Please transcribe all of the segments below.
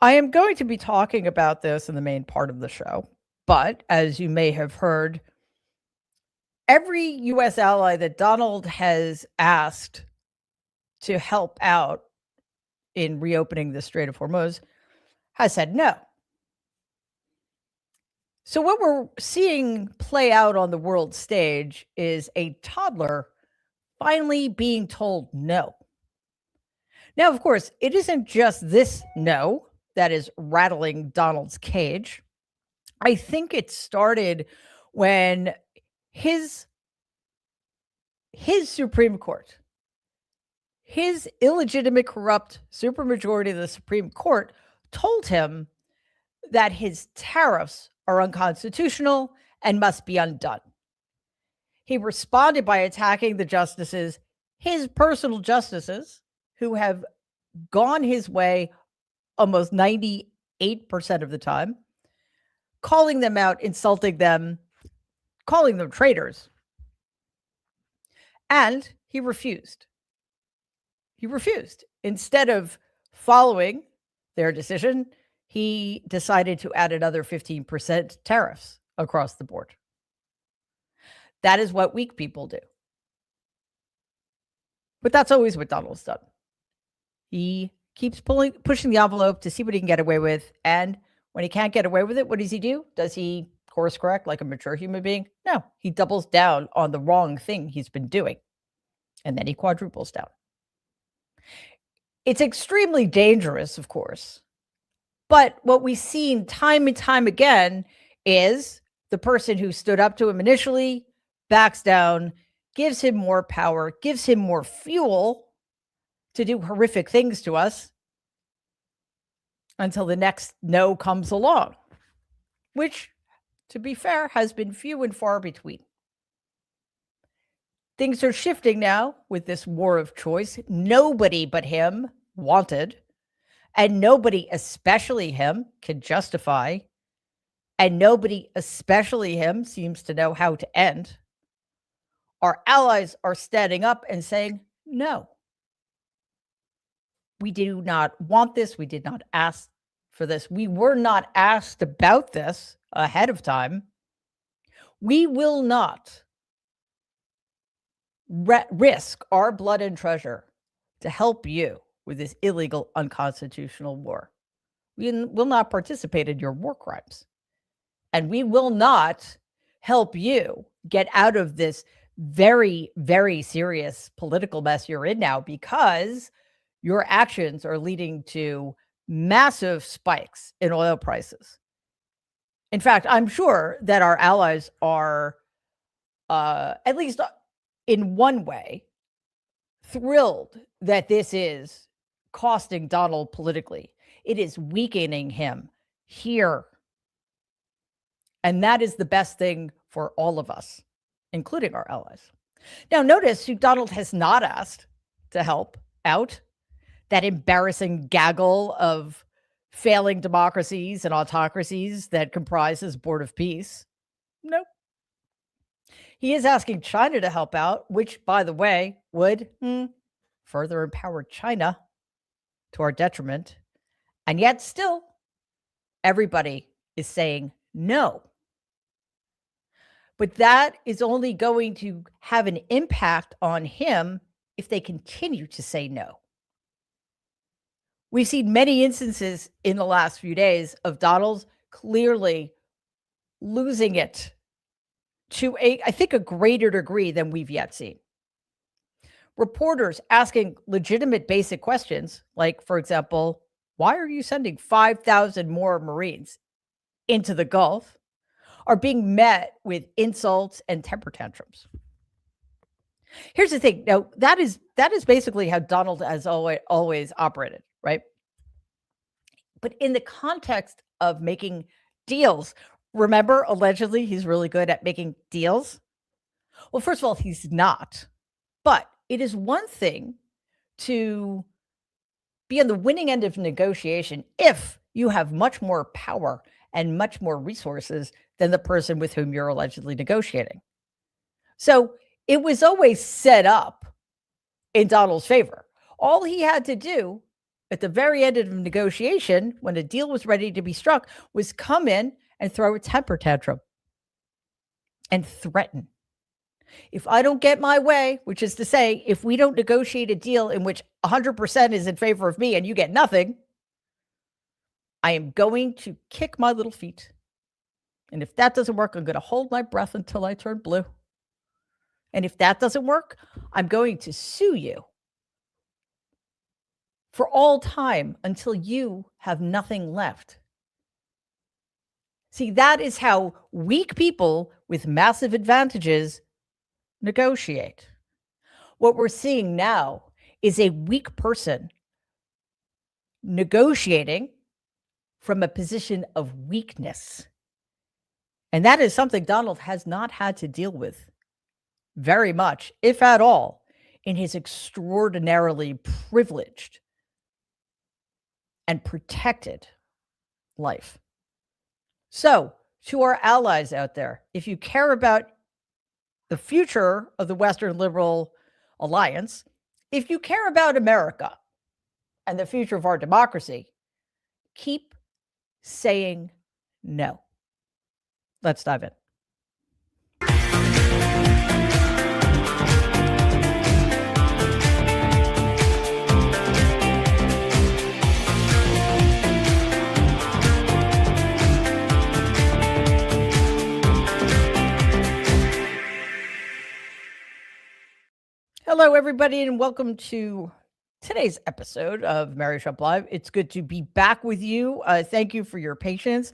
I am going to be talking about this in the main part of the show, but as you may have heard, every US ally that Donald has asked to help out in reopening the Strait of Hormuz has said no. So, what we're seeing play out on the world stage is a toddler finally being told no. Now, of course, it isn't just this no that is rattling Donald's cage. I think it started when his Supreme Court, his illegitimate, corrupt supermajority of the Supreme Court told him that his tariffs are unconstitutional and must be undone. He responded by attacking the justices, his personal justices, who have gone his way almost 98% of the time, calling them out, insulting them, calling them traitors. And he refused. He refused. Instead of following their decision, he decided to add another 15% tariffs across the board. That is what weak people do. But that's always what Donald's done. He keeps pushing the envelope to see what he can get away with. And when he can't get away with it, what does he do? Does he course correct like a mature human being? No, he doubles down on the wrong thing he's been doing. And then he quadruples down. It's extremely dangerous, of course. But what we've seen time and time again is the person who stood up to him initially backs down, gives him more power, gives him more fuel to do horrific things to us until the next no comes along, which, to be fair, has been few and far between. Things are shifting now with this war of choice. Nobody but him wanted, and nobody, especially him, can justify, and nobody, especially him, seems to know how to end. Our allies are standing up and saying, no, we do not want this. We did not ask for this. We were not asked about this ahead of time. We will not risk our blood and treasure to help you with this illegal, unconstitutional war. We will not participate in your war crimes. And we will not help you get out of this very, very serious political mess you're in now, because your actions are leading to massive spikes in oil prices. In fact, I'm sure that our allies are, at least in one way, thrilled that this is costing Donald politically. It is weakening him here. And that is the best thing for all of us, including our allies. Now, notice who Donald has not asked to help out. That embarrassing gaggle of failing democracies and autocracies that comprise his Board of Peace. Nope. He is asking China to help out, which, by the way, would further empower China to our detriment. And yet still, everybody is saying no. But that is only going to have an impact on him if they continue to say no. We've seen many instances in the last few days of Donald clearly losing it to I think a greater degree than we've yet seen. Reporters asking legitimate basic questions, like, for example, why are you sending 5,000 more Marines into the Gulf, are being met with insults and temper tantrums. Here's the thing. Now, that is basically how Donald has always operated, right? But in the context of making deals, remember, allegedly, he's really good at making deals. Well, first of all, he's not. But it is one thing to be on the winning end of negotiation if you have much more power and much more resources than the person with whom you're allegedly negotiating. So it was always set up in Donald's favor. All he had to do at the very end of the negotiation, when a deal was ready to be struck, was come in and throw a temper tantrum and threaten. If I don't get my way, which is to say, if we don't negotiate a deal in which 100% is in favor of me and you get nothing, I am going to kick my little feet. And if that doesn't work, I'm going to hold my breath until I turn blue. And if that doesn't work, I'm going to sue you for all time until you have nothing left. See, that is how weak people with massive advantages negotiate. What we're seeing now is a weak person negotiating from a position of weakness. And that is something Donald has not had to deal with very much, if at all, in his extraordinarily privileged and protected life. So, to our allies out there, if you care about the future of the Western liberal alliance, if you care about America and the future of our democracy, keep saying no. Let's dive in. Hello, everybody, and welcome to today's episode of Mary Shop Live. It's good to be back with you. Thank you for your patience.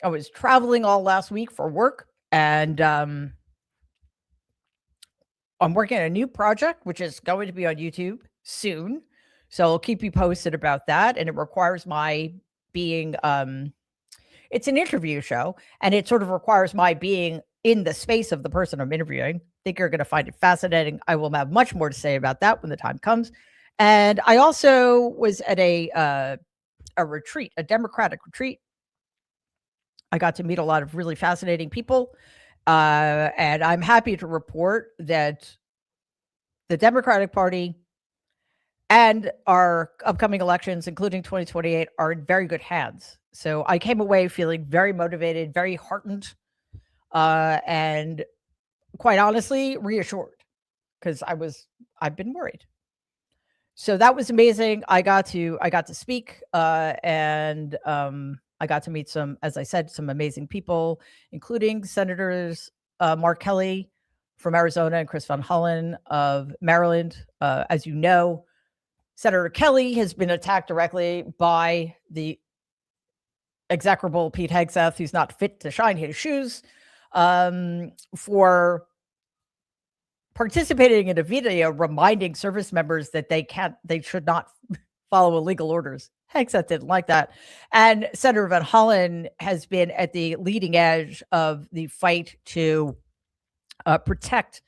I was traveling all last week for work, and I'm working on a new project, which is going to be on YouTube soon. So I'll keep you posted about that. And it requires my being, it's an interview show, and it sort of requires my being in the space of the person I'm interviewing. I think you're going to find it fascinating. I will have much more to say about that when the time comes. And I also was at a retreat, a Democratic retreat. I got to meet a lot of really fascinating people. And I'm happy to report that the Democratic Party and our upcoming elections, including 2028, are in very good hands. So I came away feeling very motivated, very heartened, and quite honestly, reassured, because I've been worried. So that was amazing. I got to speak, and I got to meet some, as I said, some amazing people, including Senators Mark Kelly from Arizona and Chris Van Hollen of Maryland. As you know, Senator Kelly has been attacked directly by the execrable Pete Hegseth, who's not fit to shine his shoes, for participating in a video reminding service members that they should not follow illegal orders. Hegseth didn't like that. And Senator Van Hollen has been at the leading edge of the fight to protect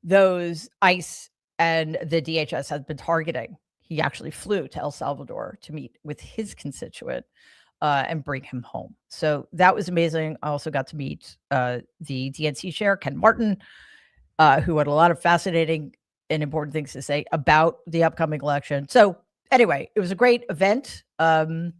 those ICE and the DHS has been targeting. He actually flew to El Salvador to meet with his constituent and bring him home. So that was amazing. I also got to meet the DNC chair, Ken Martin, who had a lot of fascinating and important things to say about the upcoming election. So anyway, it was a great event. It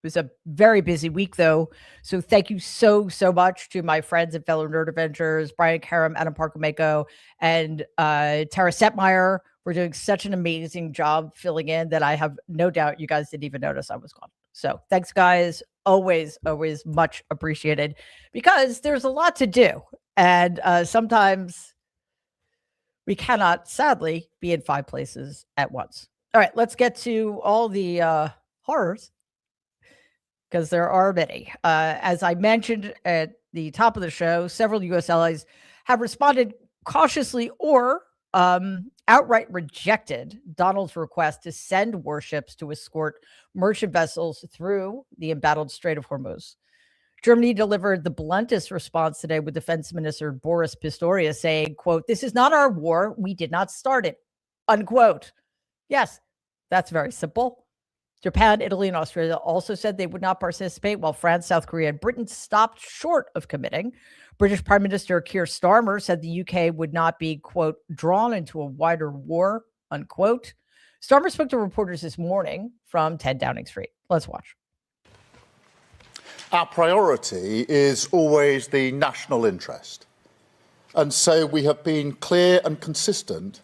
was a very busy week, though. So thank you so much to my friends and fellow Nerd Avengers, Brian Karam, Adam Parkomeko, and Tara Setmeyer for doing such an amazing job filling in that I have no doubt you guys didn't even notice I was gone. So thanks, guys. Always much appreciated, because there's a lot to do. And sometimes we cannot, sadly, be in 5 places at once. All right, let's get to all the horrors, because there are many. As I mentioned at the top of the show, several U.S. allies have responded cautiously or outright rejected Donald's request to send warships to escort merchant vessels through the embattled Strait of Hormuz. Germany delivered the bluntest response today, with Defense Minister Boris Pistorius saying, quote, "This is not our war. We did not start it," unquote. Yes, that's very simple. Japan, Italy, and Australia also said they would not participate, while France, South Korea, and Britain stopped short of committing. British Prime Minister Keir Starmer said the UK would not be, quote, "drawn into a wider war," unquote. Starmer spoke to reporters this morning from 10 Downing Street. Let's watch. Our priority is always the national interest. And so we have been clear and consistent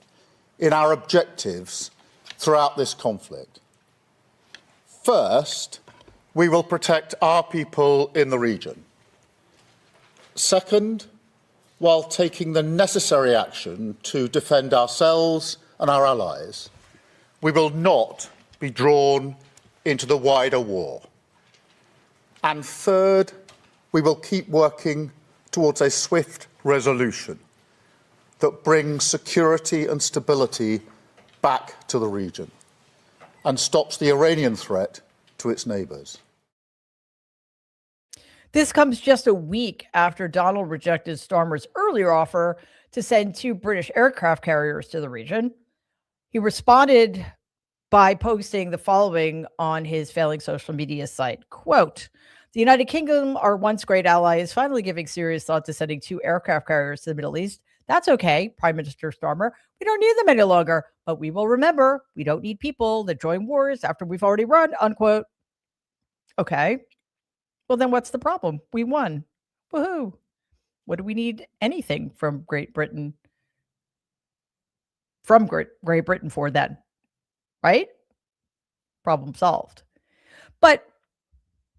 in our objectives throughout this conflict. First, we will protect our people in the region. Second, while taking the necessary action to defend ourselves and our allies, we will not be drawn into the wider war. And third, we will keep working towards a swift resolution that brings security and stability back to the region and stops the Iranian threat to its neighbours. This comes just a week after Donald rejected Starmer's earlier offer to send 2 British aircraft carriers to the region. He responded by posting the following on his failing social media site, quote, "The United Kingdom, our once great ally, is finally giving serious thought to sending 2 aircraft carriers to the Middle East. That's okay, Prime Minister Starmer. We don't need them any longer, but we will remember we don't need people that join wars after we've already run," unquote. Okay. Well, then what's the problem? We won. Woohoo. What do we need anything from Great Britain for then? Right? Problem solved. But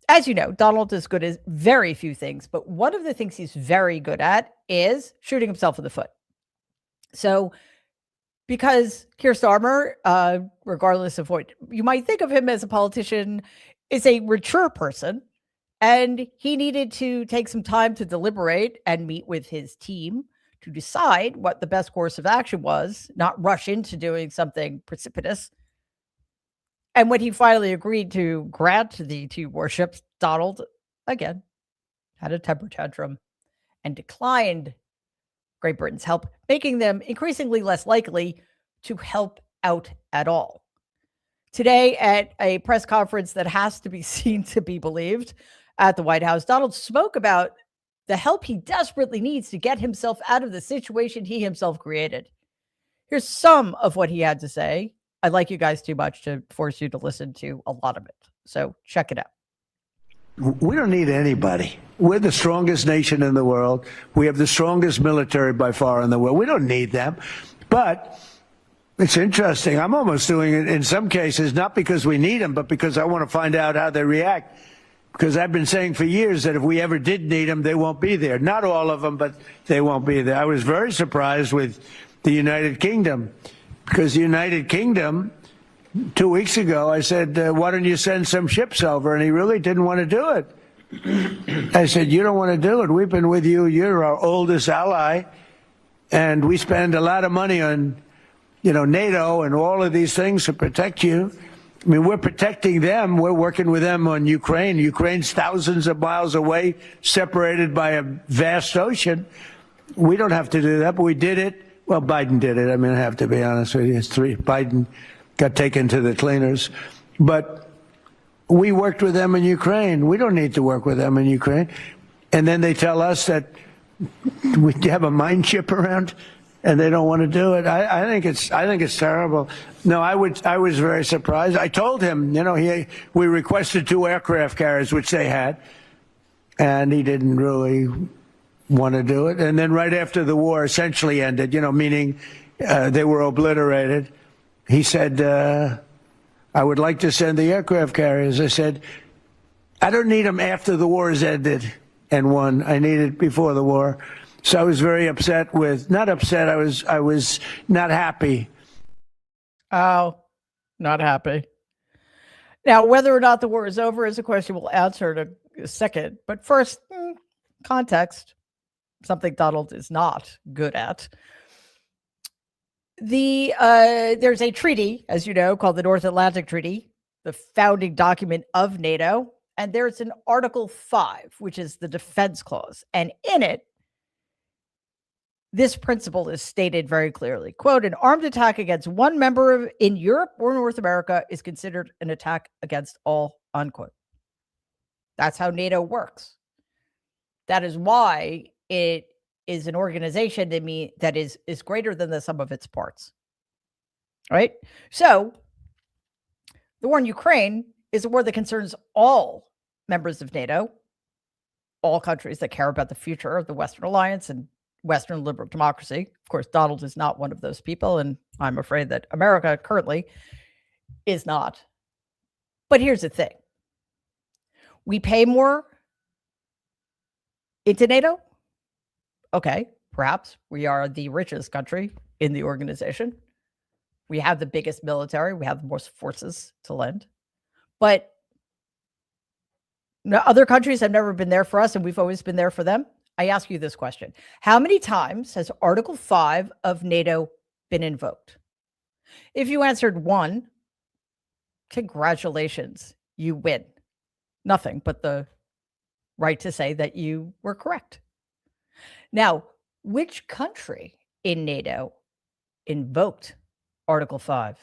as you know, Donald is good at very few things, but one of the things he's very good at is shooting himself in the foot. So because Keir Starmer, regardless of what you might think of him as a politician, is a mature person, and he needed to take some time to deliberate and meet with his team to decide what the best course of action was, not rush into doing something precipitous. And when he finally agreed to grant the 2 warships, Donald, again, had a temper tantrum and declined Great Britain's help, making them increasingly less likely to help out at all. Today, at a press conference that has to be seen to be believed at the White House, Donald spoke about the help he desperately needs to get himself out of the situation he himself created. Here's some of what he had to say. I like you guys too much to force you to listen to a lot of it. So check it out. We don't need anybody. We're the strongest nation in the world. We have the strongest military by far in the world. We don't need them. But it's interesting. I'm almost doing it in some cases, not because we need them, but because I want to find out how they react. Because I've been saying for years that if we ever did need them, they won't be there. Not all of them, but they won't be there. I was very surprised with the United Kingdom, because the United Kingdom, 2 weeks ago, I said, why don't you send some ships over? And he really didn't want to do it. I said, you don't want to do it. We've been with you. You're our oldest ally. And we spend a lot of money on, NATO and all of these things to protect you. I mean, we're protecting them. We're working with them on Ukraine. Ukraine's thousands of miles away, separated by a vast ocean. We don't have to do that, but we did it. Well, Biden did it. I mean, I have to be honest with you. Biden got taken to the cleaners. But we worked with them in Ukraine. We don't need to work with them in Ukraine. And then they tell us that we have a mine ship around, and they don't want to do it. I think it's terrible. No, I was very surprised. I told him, we requested 2 aircraft carriers, which they had, and he didn't really want to do it. And then right after the war essentially ended, meaning they were obliterated, he said, I would like to send the aircraft carriers. I said, I don't need them after the war has ended and won. I need it before the war. So I was very upset not upset, I was not happy. Oh, not happy. Now, whether or not the war is over is a question we'll answer in a second. But first, context, something Donald is not good at. There's a treaty, as you know, called the North Atlantic Treaty, the founding document of NATO. And there's an Article 5, which is the defense clause. And in it, this principle is stated very clearly. Quote, an armed attack against one member in Europe or North America is considered an attack against all, unquote. That's how NATO works. That is why it is an organization that is greater than the sum of its parts. Right? So The war in Ukraine is a war that concerns all members of NATO, all countries that care about the future of the Western alliance and Western liberal democracy. Of course, Donald is not one of those people, and I'm afraid that America currently is not. But here's the thing. We pay more into NATO. Okay, perhaps we are the richest country in the organization. We have the biggest military. We have the most forces to lend. But other countries have never been there for us, and we've always been there for them. I ask you this question. How many times has Article 5 of NATO been invoked? If you answered 1, congratulations, you win. Nothing but the right to say that you were correct. Now, which country in NATO invoked Article 5?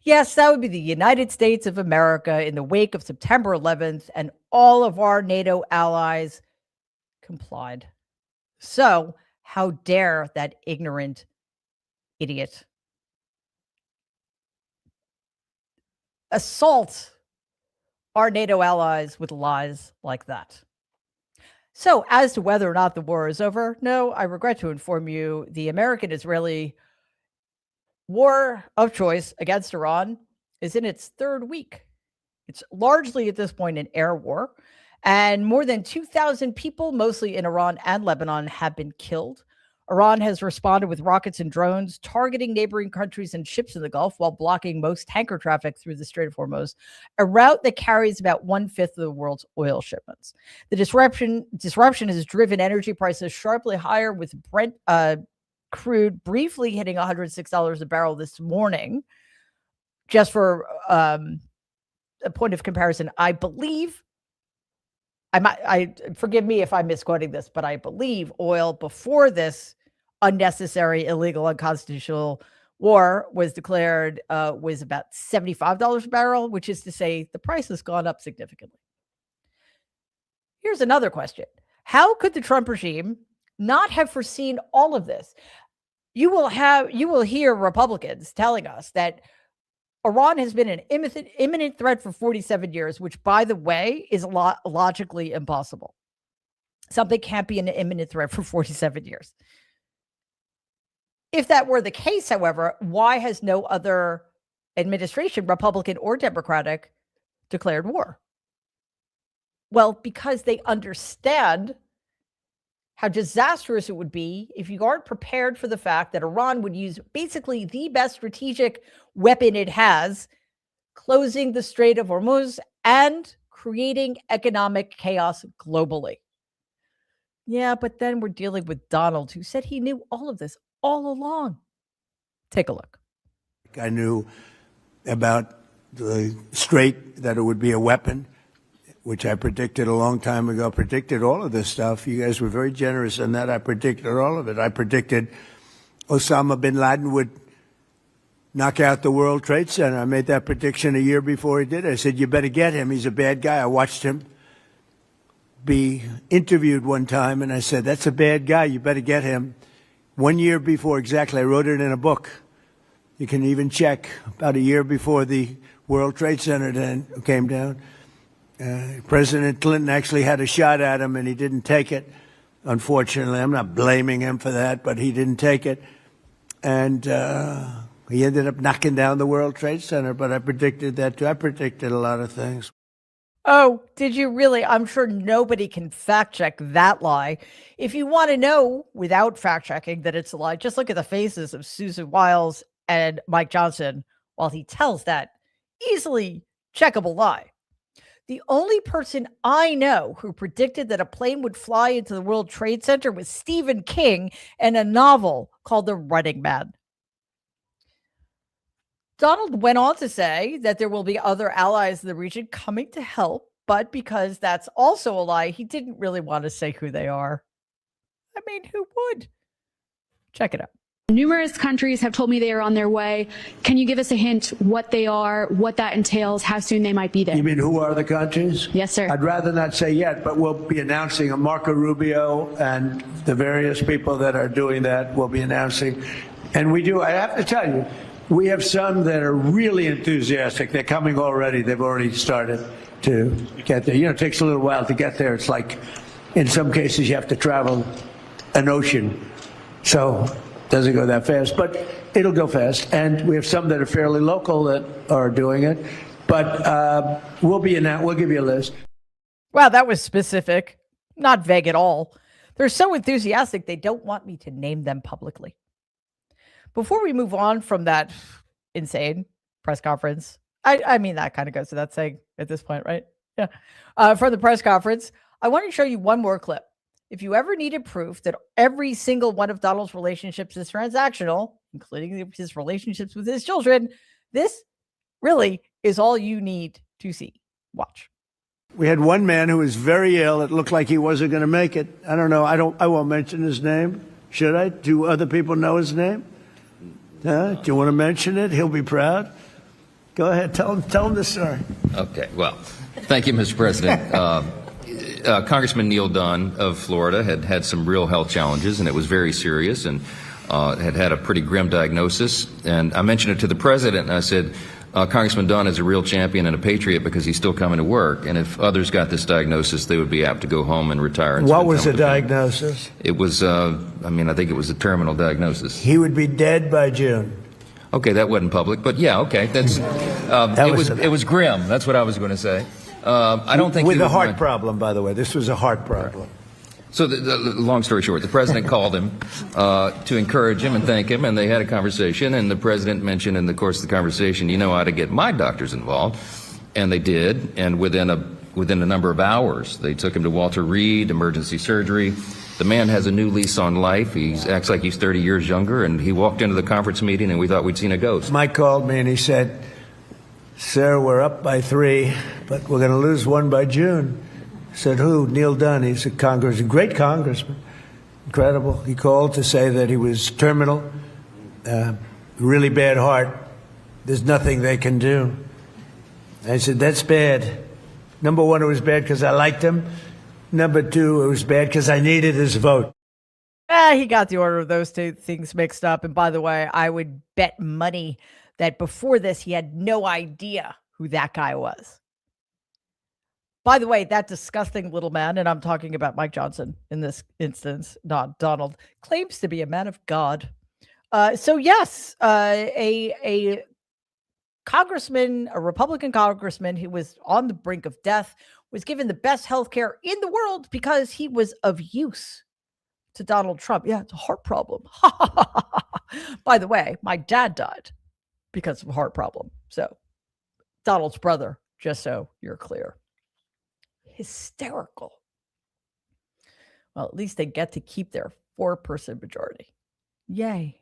Yes, that would be the United States of America in the wake of September 11th, and all of our NATO allies complied. So, how dare that ignorant idiot assault our NATO allies with lies like that? So, as to whether or not the war is over, no, I regret to inform you, the American-Israeli war of choice against Iran is in its 3rd week. It's largely at this point an air war, and more than 2,000 people, mostly in Iran and Lebanon, have been killed. Iran has responded with rockets and drones, targeting neighboring countries and ships in the Gulf while blocking most tanker traffic through the Strait of Hormuz, a route that carries about 1/5 of the world's oil shipments. The disruption has driven energy prices sharply higher, with Brent crude briefly hitting $106 a barrel this morning. Just for a point of comparison, I believe, forgive me if I'm misquoting this, but I believe oil before this unnecessary, illegal, unconstitutional war was declared was about $75 a barrel, which is to say the price has gone up significantly. Here's another question. How could the Trump regime not have foreseen all of this? You will hear Republicans telling us that Iran has been an imminent threat for 47 years, which, by the way, is logically impossible. Something can't be an imminent threat for 47 years. If that were the case, however, why has no other administration, Republican or Democratic, declared war? Well, because they understand how disastrous it would be if you aren't prepared for the fact that Iran would use basically the best strategic weapon it has, closing the Strait of Hormuz and creating economic chaos globally. Yeah, but then we're dealing with Donald, who said he knew all of this all along. Take a look. I knew about the Strait, that it would be a weapon, which I predicted a long time ago, predicted all of this stuff. You guys were very generous in that. I predicted all of it. I predicted Osama bin Laden would knock out the World Trade Center. I made that prediction a year before he did it. I said, you better get him. He's a bad guy. I watched him be interviewed one time, and I said, that's a bad guy. You better get him. 1 year before, exactly. I wrote it in a book. You can even check. About a year before the World Trade Center then came down, President Clinton actually had a shot at him, and he didn't take it. Unfortunately, I'm not blaming him for that, but he didn't take it. And he ended up knocking down the World Trade Center, but I predicted that too. I predicted a lot of things. Oh, did you really? I'm sure nobody can fact check that lie. If you want to know without fact checking that it's a lie, just look at the faces of Susan Wiles and Mike Johnson while he tells that easily checkable lie. The only person I know who predicted that a plane would fly into the World Trade Center was Stephen King in a novel called The Running Man. Donald went on to say that there will be other allies in the region coming to help, but because that's also a lie, he didn't really want to say who they are. I mean, who would? Check it out. Numerous countries have told me they are on their way. Can you give us a hint what they are, what that entails, how soon they might be there? You mean who are the countries? Yes, sir. I'd rather not say yet, but we'll be announcing Marco Rubio and the various people that are doing that. We'll be announcing. And I have to tell you, We have some that are really enthusiastic. They're coming already. They've already started to get there. It takes a little while to get there. It's like, in some cases, you have to travel an ocean. So it doesn't go that fast, but it'll go fast. And we have some that are fairly local that are doing it. But we'll give you a list. Wow, that was specific, not vague at all. They're so enthusiastic, they don't want me to name them publicly. Before we move on from that insane press conference, I mean, that kind of goes without saying at this point, right? Yeah. From the press conference, I want to show you one more clip. If you ever needed proof that every single one of Donald's relationships is transactional, including his relationships with his children, this really is all you need to see. Watch. We had one man who was very ill. It looked like he wasn't going to make it. I don't know. I won't mention his name. Should I? Do other people know his name? Do you want to mention it? He'll be proud. Go ahead. Tell him the story. Okay. Well, thank you, Mr. President. Congressman Neil Dunn of Florida had some real health challenges, and it was very serious, and had a pretty grim diagnosis. And I mentioned it to the president, and I said, Congressman Dunn is a real champion and a patriot because he's still coming to work. And if others got this diagnosis, they would be apt to go home and retire. And what was the diagnosis? It was, I think it was a terminal diagnosis. He would be dead by June. Okay, that wasn't public, but yeah, okay. That's it was grim. That's what I was going to say. I don't think with a heart problem, by the way. This was a heart problem. Right. So the long story short, the president called him to encourage him and thank him, and they had a conversation, and the president mentioned in the course of the conversation, you know how to get my doctors involved, and they did, and within a number of hours, they took him to Walter Reed, emergency surgery. The man has a new lease on life. He acts like he's 30 years younger, and he walked into the conference meeting, and we thought we'd seen a ghost. Mike called me, and he said, sir, we're up by 3, but we're going to lose 1 by June. Said, who? Neil Dunn. He's a great congressman. Incredible. He called to say that he was terminal, really bad heart. There's nothing they can do. I said, that's bad. Number 1, it was bad because I liked him. Number 2, it was bad because I needed his vote. He got the order of those two things mixed up. And by the way, I would bet money that before this, he had no idea who that guy was. By the way, that disgusting little man, and I'm talking about Mike Johnson in this instance, not Donald, claims to be a man of God. So yes, a congressman, a Republican congressman who was on the brink of death, was given the best health care in the world because he was of use to Donald Trump. Yeah, it's a heart problem. By the way, my dad died because of a heart problem. So Donald's brother, just so you're clear. Hysterical. Well, at least they get to keep their 4-person majority. Yay.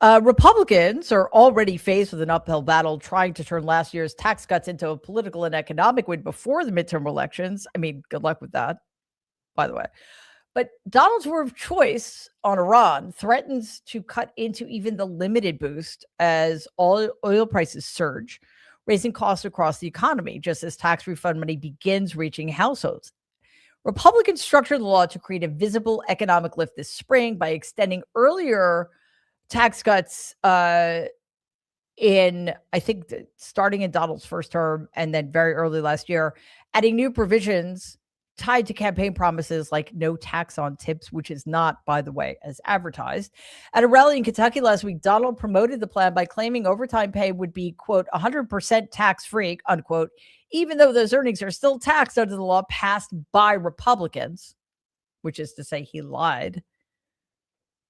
Republicans are already faced with an uphill battle trying to turn last year's tax cuts into a political and economic win before the midterm elections. I mean, good luck with that, by the way. But Donald's war of choice on Iran threatens to cut into even the limited boost as oil prices surge, raising costs across the economy, just as tax refund money begins reaching households. Republicans structured the law to create a visible economic lift this spring by extending earlier tax cuts starting in Donald's first term and then very early last year, adding new provisions tied to campaign promises like no tax on tips, which is not, by the way, as advertised. At a rally in Kentucky last week, Donald promoted the plan by claiming overtime pay would be, quote, 100% tax-free, unquote, even though those earnings are still taxed under the law passed by Republicans, which is to say he lied.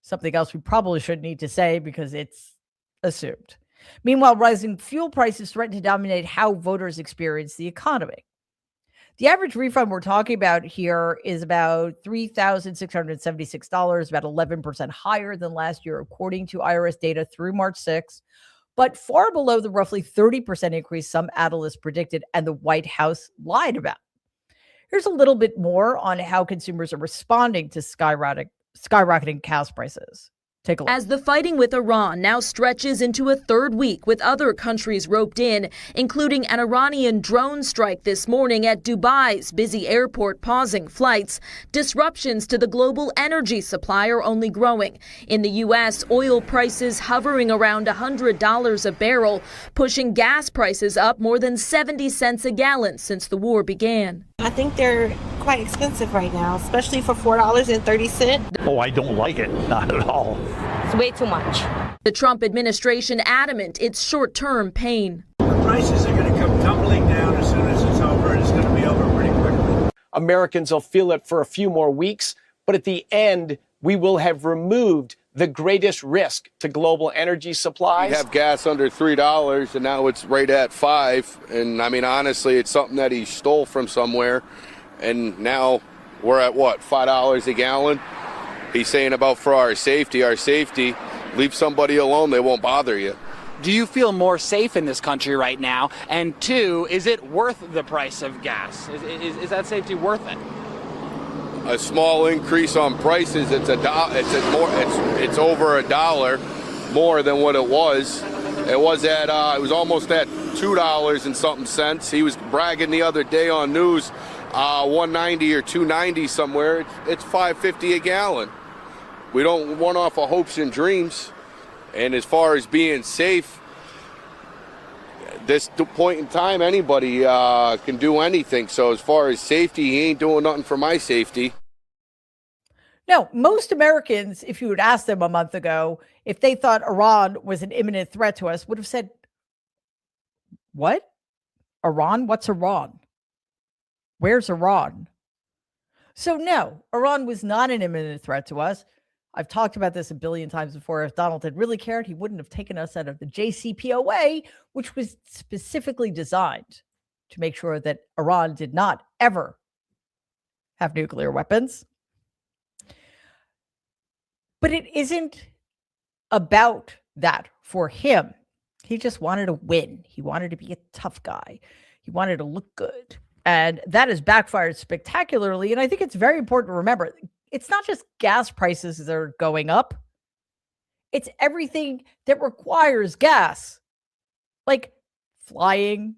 Something else we probably shouldn't need to say because it's assumed. Meanwhile, rising fuel prices threaten to dominate how voters experience the economy. The average refund we're talking about here is about $3,676, about 11% higher than last year, according to IRS data through March 6th, but far below the roughly 30% increase some analysts predicted and the White House lied about. Here's a little bit more on how consumers are responding to skyrocketing gas prices. Take a look. As the fighting with Iran now stretches into a third week with other countries roped in, including an Iranian drone strike this morning at Dubai's busy airport pausing flights, disruptions to the global energy supply are only growing. In the U.S., oil prices hovering around $100 a barrel, pushing gas prices up more than 70 cents a gallon since the war began. I think they're quite expensive right now, especially for $4.30. Oh, I don't like it. Not at all. It's way too much. The Trump administration adamant it's short-term pain. The prices are going to come tumbling down as soon as it's over, and it's going to be over pretty quickly. Americans will feel it for a few more weeks, but at the end, we will have removed the greatest risk to global energy supplies. We have gas under $3, and now it's right at $5. And I mean, honestly, it's something that he stole from somewhere, and now we're at what, $5 a gallon? He's saying about for our safety, leave somebody alone, they won't bother you. Do you feel more safe in this country right now? And two, is it worth the price of gas? Is that safety worth it? A small increase on prices, it's over $1 more than what it was. It was almost at $2 and something cents. He was bragging the other day on news, 190 or 290 somewhere. It's $5.50 a gallon. We don't run off of hopes and dreams. And as far as being safe, this point in time, anybody can do anything. So as far as safety, he ain't doing nothing for my safety. No, most Americans, if you would ask them a month ago, if they thought Iran was an imminent threat to us, would have said, what? Iran? What's Iran? Where's Iran? So no, Iran was not an imminent threat to us. I've talked about this a billion times before. If Donald had really cared, he wouldn't have taken us out of the JCPOA, which was specifically designed to make sure that Iran did not ever have nuclear weapons. But it isn't about that for him. He just wanted to win. He wanted to be a tough guy. He wanted to look good. And that has backfired spectacularly. And I think it's very important to remember, it's not just gas prices that are going up. It's everything that requires gas, like flying,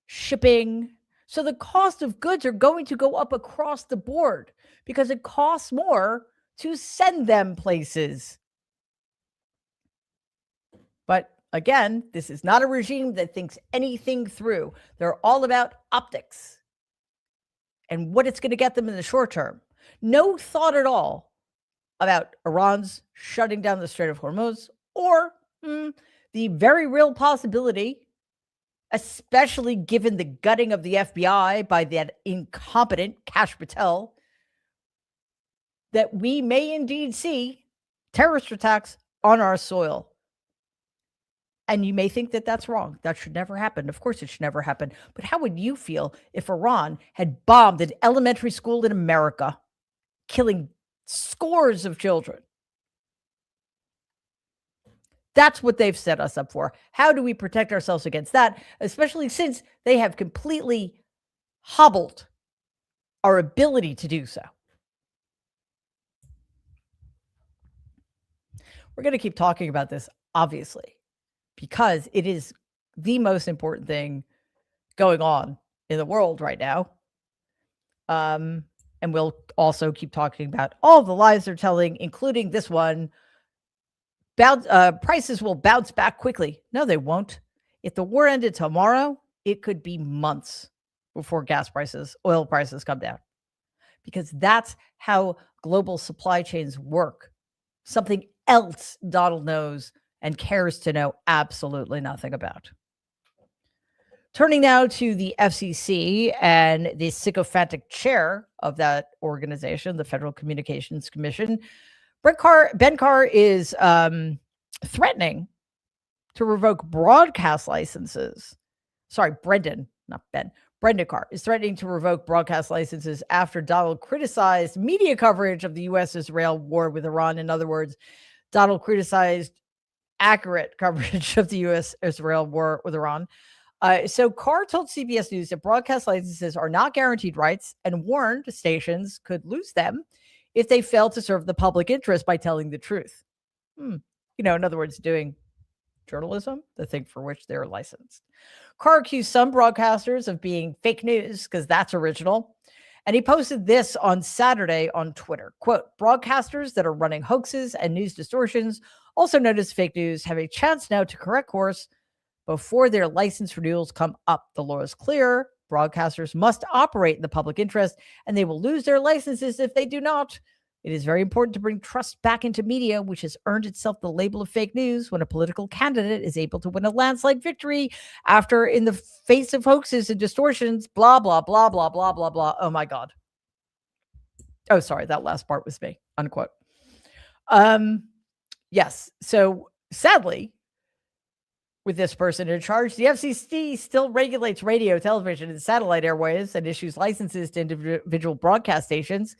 shipping. So the cost of goods are going to go up across the board because it costs more to send them places. But again, this is not a regime that thinks anything through. They're all about optics and what it's going to get them in the short term. No thought at all about Iran's shutting down the Strait of Hormuz or the very real possibility, especially given the gutting of the FBI by that incompetent Kash Patel, that we may indeed see terrorist attacks on our soil. And you may think that that's wrong. That should never happen. Of course, it should never happen. But how would you feel if Iran had bombed an elementary school in America, killing scores of children? That's what they've set us up for. How do we protect ourselves against that, especially since they have completely hobbled our ability to do so? We're going to keep talking about this, obviously, because it is the most important thing going on in the world right now. And we'll also keep talking about all the lies they're telling, including this one. Prices will bounce back quickly. No, they won't. If the war ended tomorrow, it could be months before gas prices, oil prices come down, because that's how global supply chains work. Something else Donald knows and cares to know absolutely nothing about. Turning now to the FCC and the sycophantic chair of that organization, the Federal Communications Commission, Ben Carr is threatening to revoke broadcast licenses. Sorry, Brendan, not Ben. Brendan Carr is threatening to revoke broadcast licenses after Donald criticized media coverage of the U.S.-Israel war with Iran. In other words, Donald criticized accurate coverage of the U.S.-Israel war with Iran. So Carr told CBS News that broadcast licenses are not guaranteed rights and warned stations could lose them if they fail to serve the public interest by telling the truth. In other words, doing journalism, the thing for which they're licensed. Carr accused some broadcasters of being fake news because that's original. And he posted this on Saturday on Twitter. Quote, broadcasters that are running hoaxes and news distortions, also known as fake news, have a chance now to correct course before their license renewals come up. The law is clear. Broadcasters must operate in the public interest, and they will lose their licenses if they do not. It is very important to bring trust back into media, which has earned itself the label of fake news when a political candidate is able to win a landslide victory after, in the face of hoaxes and distortions, blah, blah, blah, blah, blah, blah, blah. Oh, my God. Oh, sorry. That last part was me. Unquote. Yes. So sadly, with this person in charge, the FCC still regulates radio, television, and satellite airwaves and issues licenses to individual broadcast stations.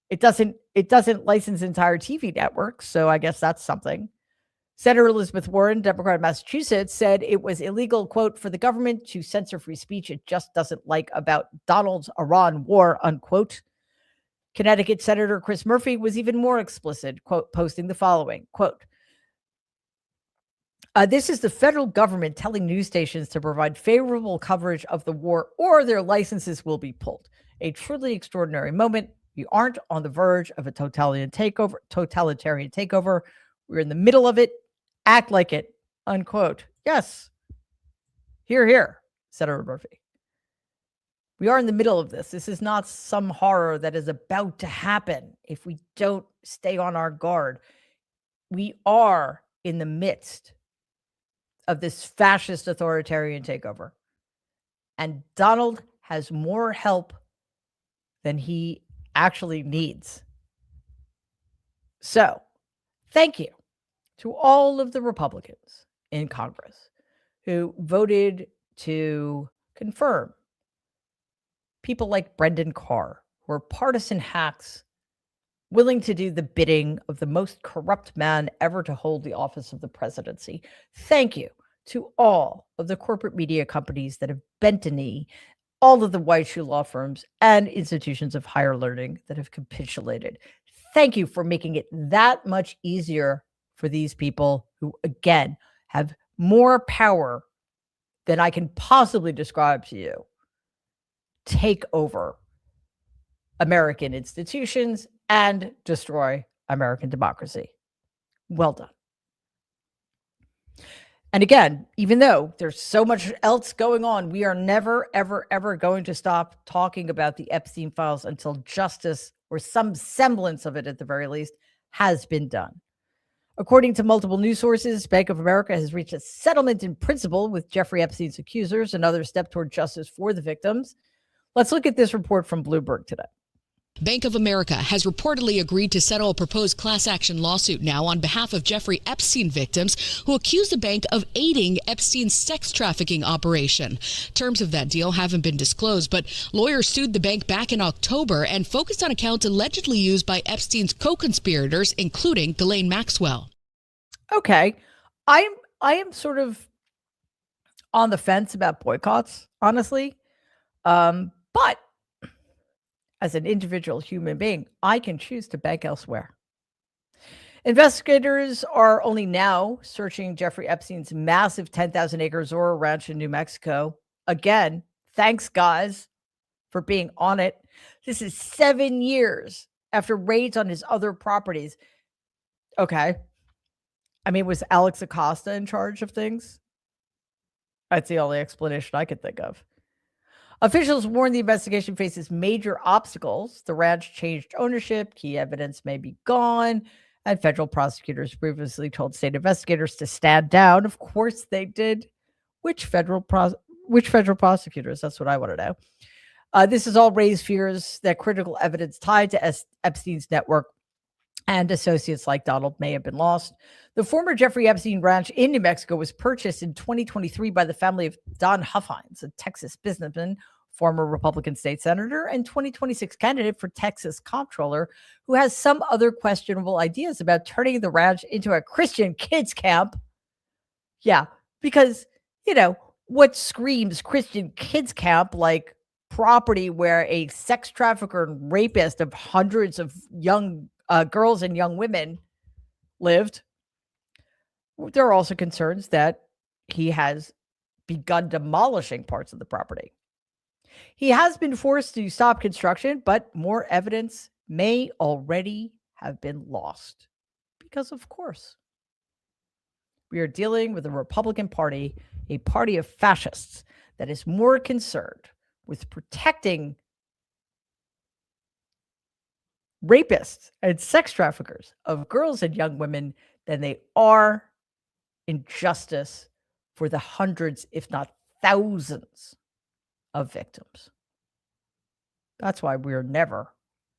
It doesn't license entire TV networks, so I guess that's something. Senator Elizabeth Warren, Democrat of Massachusetts, said it was illegal, quote, for the government to censor free speech it just doesn't like about Donald's Iran war, unquote. Connecticut Senator Chris Murphy was even more explicit, quote, posting the following, quote, this is the federal government telling news stations to provide favorable coverage of the war or their licenses will be pulled. A truly extraordinary moment. We aren't on the verge of a totalitarian takeover. We're in the middle of it. Act like it, unquote. Yes. Hear, hear, Senator Murphy. We are in the middle of this. This is not some horror that is about to happen if we don't stay on our guard. We are in the midst of this fascist authoritarian takeover. And Donald has more help than he actually needs. So, thank you to all of the Republicans in Congress who voted to confirm people like Brendan Carr, who are partisan hacks willing to do the bidding of the most corrupt man ever to hold the office of the presidency. Thank you to all of the corporate media companies that have bent a knee, all of the white shoe law firms and institutions of higher learning that have capitulated. Thank you for making it that much easier for these people who, again, have more power than I can possibly describe to you, take over American institutions and destroy American democracy. Well done. And again, even though there's so much else going on, we are never, ever, ever going to stop talking about the Epstein files until justice, or some semblance of it at the very least, has been done. According to multiple news sources, Bank of America has reached a settlement in principle with Jeffrey Epstein's accusers, another step toward justice for the victims. Let's look at this report from Bloomberg today. Bank of America has reportedly agreed to settle a proposed class action lawsuit now on behalf of Jeffrey Epstein victims who accuse the bank of aiding Epstein's sex trafficking operation. Terms of that deal haven't been disclosed, but lawyers sued the bank back in October and focused on accounts allegedly used by Epstein's co-conspirators, including Ghislaine Maxwell. Okay. I am sort of on the fence about boycotts, honestly. But as an individual human being, I can choose to bank elsewhere. Investigators are only now searching Jeffrey Epstein's massive 10,000-acre Zorro ranch in New Mexico. Again, thanks, guys, for being on it. This is 7 years after raids on his other properties. Okay. I mean, was Alex Acosta in charge of things? That's the only explanation I could think of. Officials warn the investigation faces major obstacles. The ranch changed ownership, key evidence may be gone, and federal prosecutors previously told state investigators to stand down. Of course they did. Which federal prosecutors? That's what I want to know. This has all raised fears that critical evidence tied to Epstein's network and associates like Donald may have been lost. The former Jeffrey Epstein ranch in New Mexico was purchased in 2023 by the family of Don Huffines, a Texas businessman, former Republican state senator, and 2026 candidate for Texas comptroller, who has some other questionable ideas about turning the ranch into a Christian kids camp. Yeah, because, what screams Christian kids camp like property where a sex trafficker and rapist of hundreds of young girls and young women lived. There are also concerns that he has begun demolishing parts of the property. He has been forced to stop construction, but more evidence may already have been lost. Because, of course, we are dealing with a Republican Party, a party of fascists that is more concerned with protecting rapists and sex traffickers of girls and young women than they are in justice for the hundreds, if not thousands, of victims. That's why we're never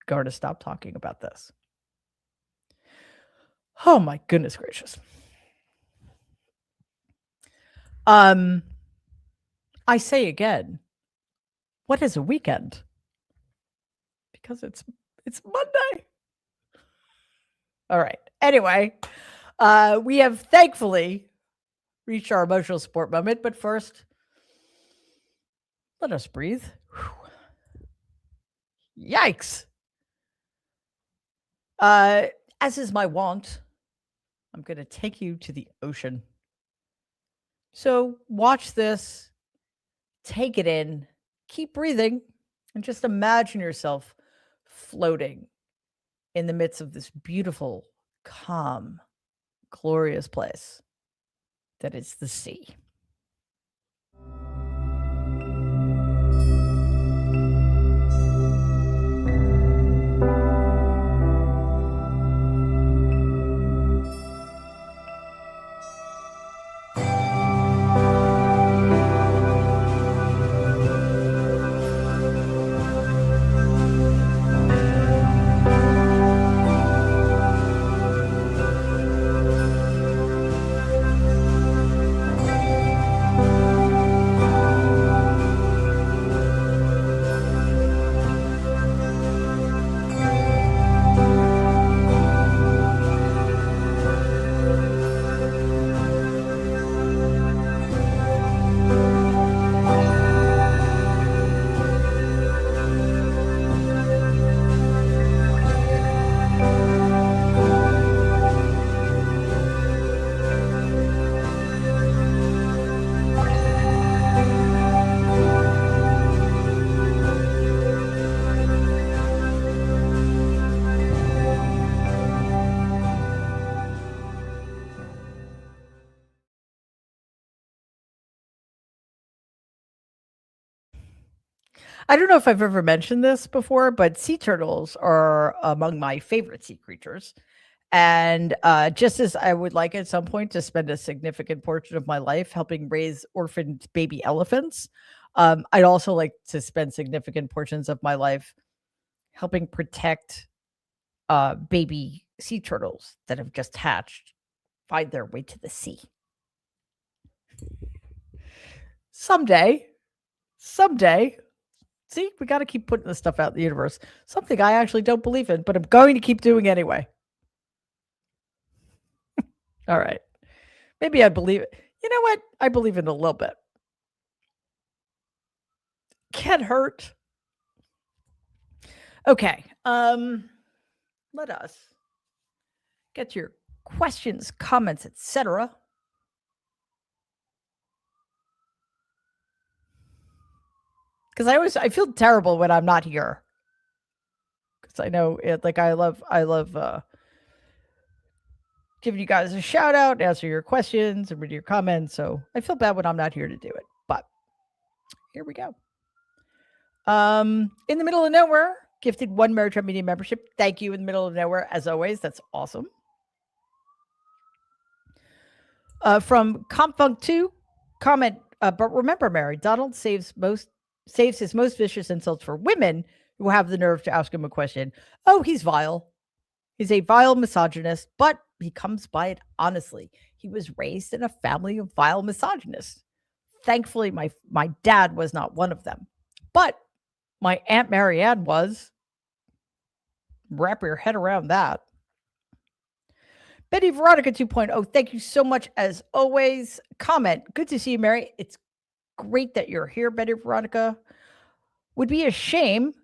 going to stop talking about this. Oh my goodness gracious. I say again, what is a weekend? Because it's Monday. All right. Anyway, we have thankfully reached our emotional support moment, but first, let us breathe. Whew. Yikes. As is my wont, I'm going to take you to the ocean. So watch this, take it in, keep breathing, and just imagine yourself floating in the midst of this beautiful, calm, glorious place that is the sea. I don't know if I've ever mentioned this before, but sea turtles are among my favorite sea creatures. And just as I would like at some point to spend a significant portion of my life helping raise orphaned baby elephants, I'd also like to spend significant portions of my life helping protect baby sea turtles that have just hatched find their way to the sea. Someday, see, we got to keep putting this stuff out in the universe. Something I actually don't believe in, but I'm going to keep doing anyway. All right. Maybe I believe it. You know what? I believe in a little bit. Can't hurt. Okay. Let us get your questions, comments, etc. Because I feel terrible when I'm not here. Because I know it, like I love giving you guys a shout out, answer your questions, and read your comments. So I feel bad when I'm not here to do it. But here we go. In the middle of nowhere, gifted 1 Maritime Media membership. Thank you, in the middle of nowhere, as always. That's awesome. From Compfunk2, comment, but remember, Mary, Donald saves his most vicious insults for women who have the nerve to ask him a question. Oh, he's vile. He's a vile misogynist, but he comes by it honestly. He was raised in a family of vile misogynists. Thankfully, my dad was not one of them. But my Aunt Marianne was. Wrap your head around that. Betty Veronica 2.0, thank you so much as always. Comment, good to see you, Mary. It's great that you're here, Betty Veronica. Would be a shame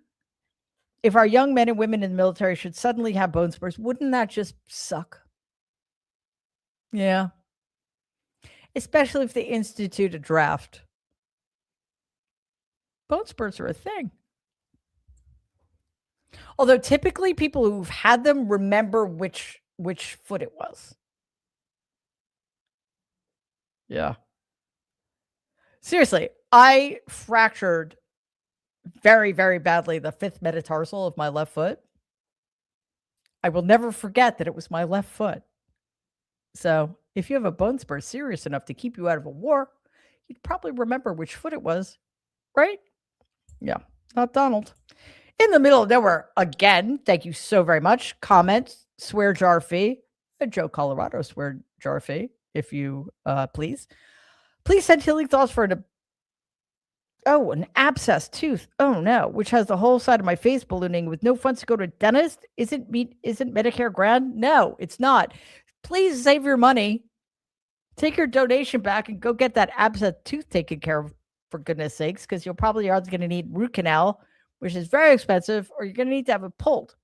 if our young men and women in the military should suddenly have bone spurs. Wouldn't that just suck? Yeah. Especially if they institute a draft. Bone spurs are a thing. Although typically people who've had them remember which foot it was. Yeah. Seriously, I fractured very, very badly the 5th metatarsal of my left foot. I will never forget that it was my left foot. So if you have a bone spur serious enough to keep you out of a war, you'd probably remember which foot it was, right? Yeah, not Donald. In the middle of nowhere, again, thank you so very much. Comment, swear jar fee, a Joe Colorado swear jar fee, if you please. Please send healing thoughts for an abscess tooth. Oh no, which has the whole side of my face ballooning with no funds to go to a dentist. Isn't Medicare grand? No, it's not. Please save your money. Take your donation back and go get that abscess tooth taken care of, for goodness sakes, because you're probably going to need root canal, which is very expensive, or you're going to need to have it pulled.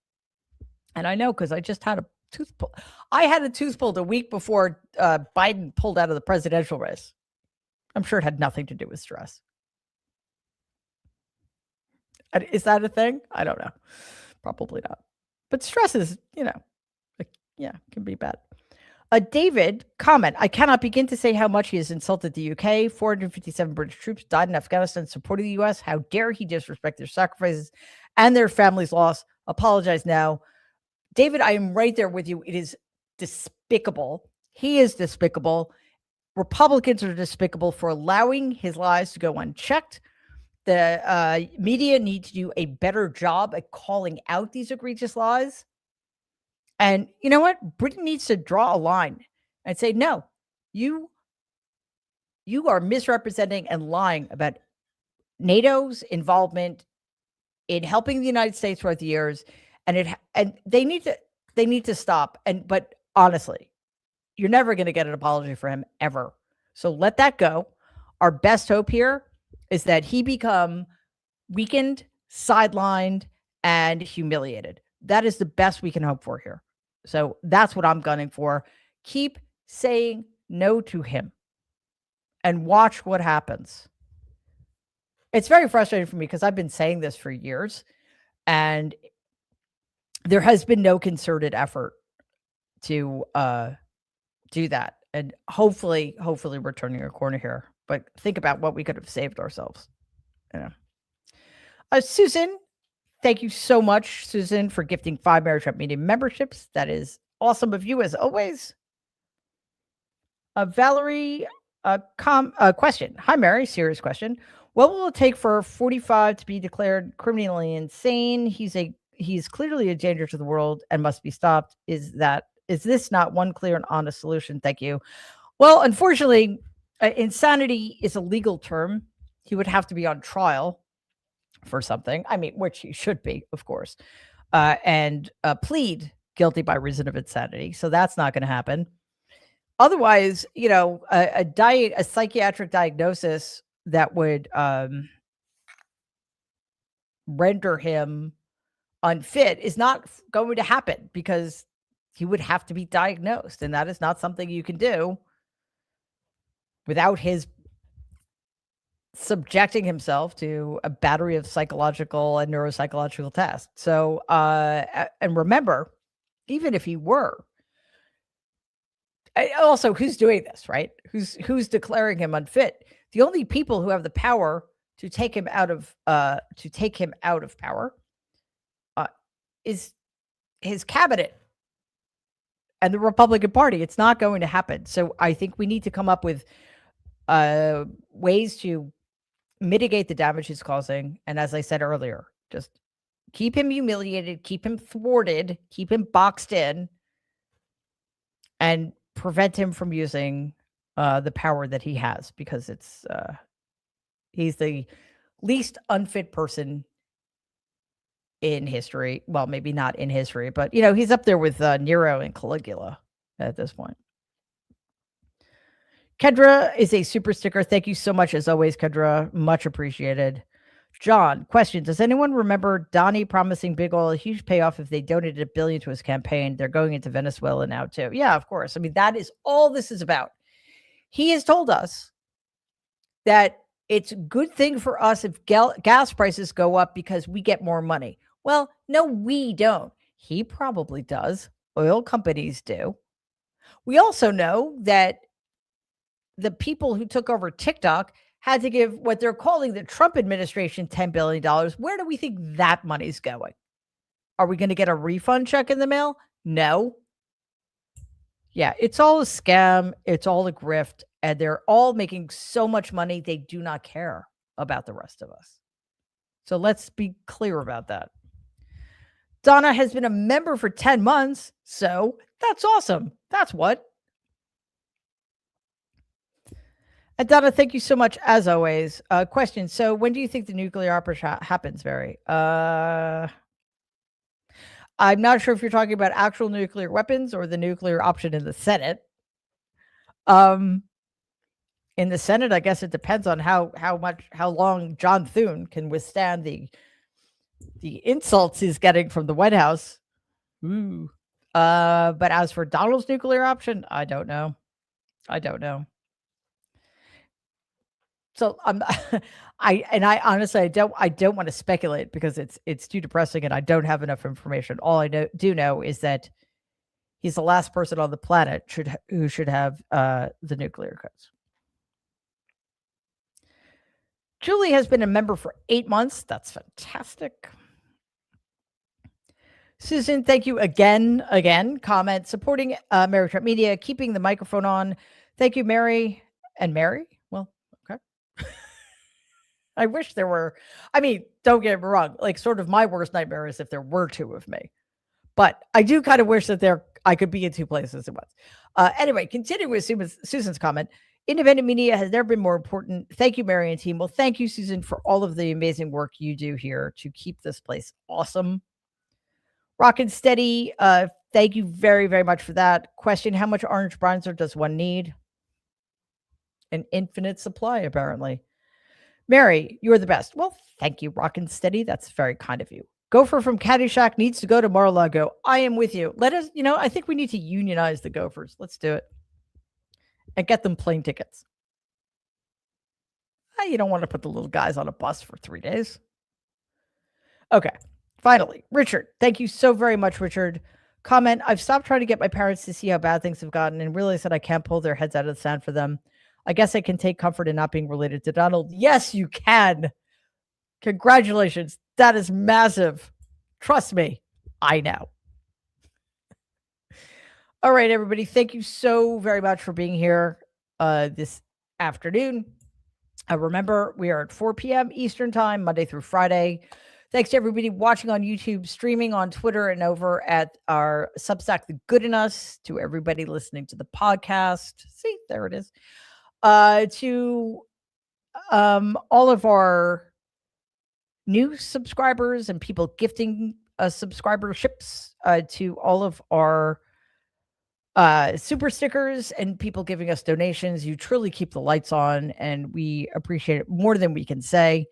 And I know because I just had a tooth pulled. I had a tooth pulled a week before Biden pulled out of the presidential race. I'm sure it had nothing to do with stress. Is that a thing? I don't know. Probably not. But stress is, can be bad. David, comment. I cannot begin to say how much he has insulted the UK. 457 British troops died in Afghanistan supporting the US. How dare he disrespect their sacrifices and their families' loss. Apologize now. David, I am right there with you. It is despicable. He is despicable. Republicans are despicable for allowing his lies to go unchecked. The media need to do a better job at calling out these egregious lies. And you know what? Britain needs to draw a line and say, no, you are misrepresenting and lying about NATO's involvement in helping the United States throughout the years. And they need to stop. But honestly, you're never going to get an apology for him ever. So let that go. Our best hope here is that he become weakened, sidelined, and humiliated. That is the best we can hope for here. So that's what I'm gunning for. Keep saying no to him and watch what happens. It's very frustrating for me because I've been saying this for years and there has been no concerted effort to do that. And hopefully we're turning a corner here. But think about what we could have saved ourselves. Susan, thank you so much, Susan, for gifting 5 Marriage Trap Media memberships. That is awesome of you, as always. Valerie, question. Hi, Mary. Serious question. What will it take for 45 to be declared criminally insane? He's clearly a danger to the world and must be stopped. Is this not one clear and honest solution? Thank you. Well, unfortunately, insanity is a legal term. He would have to be on trial for something. I mean, which he should be, of course, and plead guilty by reason of insanity. So that's not going to happen. Otherwise, a psychiatric diagnosis that would render him unfit is not going to happen because he would have to be diagnosed. And that is not something you can do without his subjecting himself to a battery of psychological and neuropsychological tests. So, and remember, even if he were, also, who's doing this, right? Who's declaring him unfit? The only people who have the power to take him out of power is his cabinet and the Republican Party. It's not going to happen. So I think we need to come up with ways to mitigate the damage he's causing. And as I said earlier, just keep him humiliated, keep him thwarted, keep him boxed in, and prevent him from using the power that he has, because he's the least unfit person in history. Well, maybe not in history, but he's up there with Nero and Caligula at this point. Kendra is a super sticker. Thank you so much, as always, Kendra. Much appreciated. John, question. Does anyone remember Donnie promising Big Oil a huge payoff if they donated $1 billion to his campaign? They're going into Venezuela now too. Yeah, of course. I mean, that is all this is about. He has told us that it's a good thing for us if gas prices go up because we get more money. Well, no, we don't. He probably does. Oil companies do. We also know that the people who took over TikTok had to give what they're calling the Trump administration $10 billion. Where do we think that money's going? Are we going to get a refund check in the mail? No. Yeah, it's all a scam. It's all a grift. And they're all making so much money, they do not care about the rest of us. So let's be clear about that. Donna has been a member for 10 months. So that's awesome. That's what. And Donna, thank you so much, as always. Question. So when do you think the nuclear opera happens, Barry? I'm not sure if you're talking about actual nuclear weapons or the nuclear option in the Senate. In the Senate, I guess it depends on how long John Thune can withstand the insults he's getting from the White House. Ooh. But as for Donald's nuclear option, I don't know. So I honestly I don't want to speculate because it's too depressing and I don't have enough information. All I do know is that he's the last person on the planet who should have the nuclear codes. Julie has been a member for 8 months. That's fantastic. Susan, thank you again. Comment supporting Mary Trump Media, keeping the microphone on. Thank you, Mary. And Mary? Well, okay. I wish there were. I mean, don't get me wrong. Like, sort of my worst nightmare is if there were two of me. But I do kind of wish that I could be in two places at once. Anyway, continuing with Susan's comment. Independent media has never been more important. Thank you, Mary and team. Well, thank you, Susan, for all of the amazing work you do here to keep this place awesome. Rock and steady. Thank you very, very much for that. Question, how much orange bronzer does one need? An infinite supply, apparently. Mary, you're the best. Well, thank you, Rock and steady. That's very kind of you. Gopher from Caddyshack needs to go to Mar-a-Lago. I am with you. Let us, I think we need to unionize the Gophers. Let's do it. And get them plane tickets. You don't want to put the little guys on a bus for 3 days. Okay. Finally, Richard. Thank you so very much, Richard. Comment, I've stopped trying to get my parents to see how bad things have gotten and realize that I can't pull their heads out of the sand for them. I guess I can take comfort in not being related to Donald. Yes, you can. Congratulations. That is massive. Trust me. I know. All right, everybody. Thank you so very much for being here this afternoon. Remember, we are at 4 p.m. Eastern time, Monday through Friday. Thanks to everybody watching on YouTube, streaming on Twitter, and over at our Substack, The Good in Us, to everybody listening to the podcast. See, there it is. To all of our new subscribers and people gifting subscriberships, to all of our super stickers and people giving us donations. You truly keep the lights on, and we appreciate it more than we can say.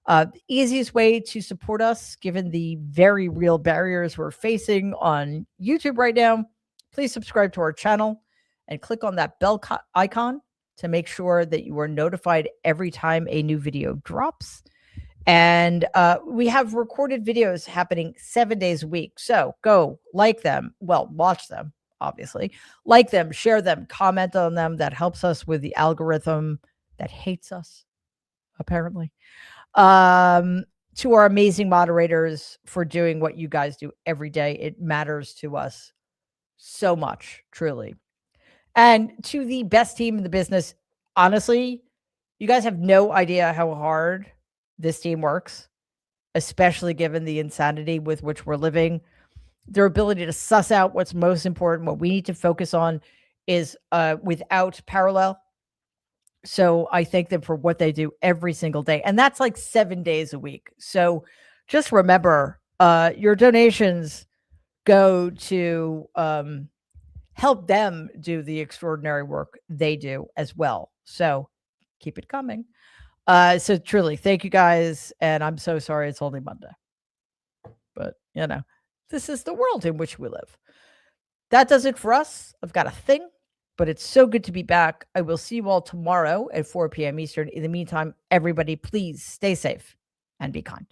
The easiest way to support us, given the very real barriers we're facing on YouTube right now, please subscribe to our channel and click on that bell icon to make sure that you are notified every time a new video drops. And we have recorded videos happening 7 days a week. So go like them. Well, watch them, obviously. Like them, share them, comment on them. That helps us with the algorithm that hates us, apparently. To our amazing moderators for doing what you guys do every day. It matters to us so much, truly. And to the best team in the business, honestly, you guys have no idea how hard this team works, especially given the insanity with which we're living. Their ability to suss out what's most important, what we need to focus on, is without parallel. So I thank them for what they do every single day. And that's like 7 days a week. So just remember, your donations go to help them do the extraordinary work they do as well. So keep it coming. So truly, thank you guys. And I'm so sorry it's only Monday. But, this is the world in which we live. That does it for us. I've got a thing, but it's so good to be back. I will see you all tomorrow at 4 p.m. Eastern. In the meantime, everybody, please stay safe and be kind.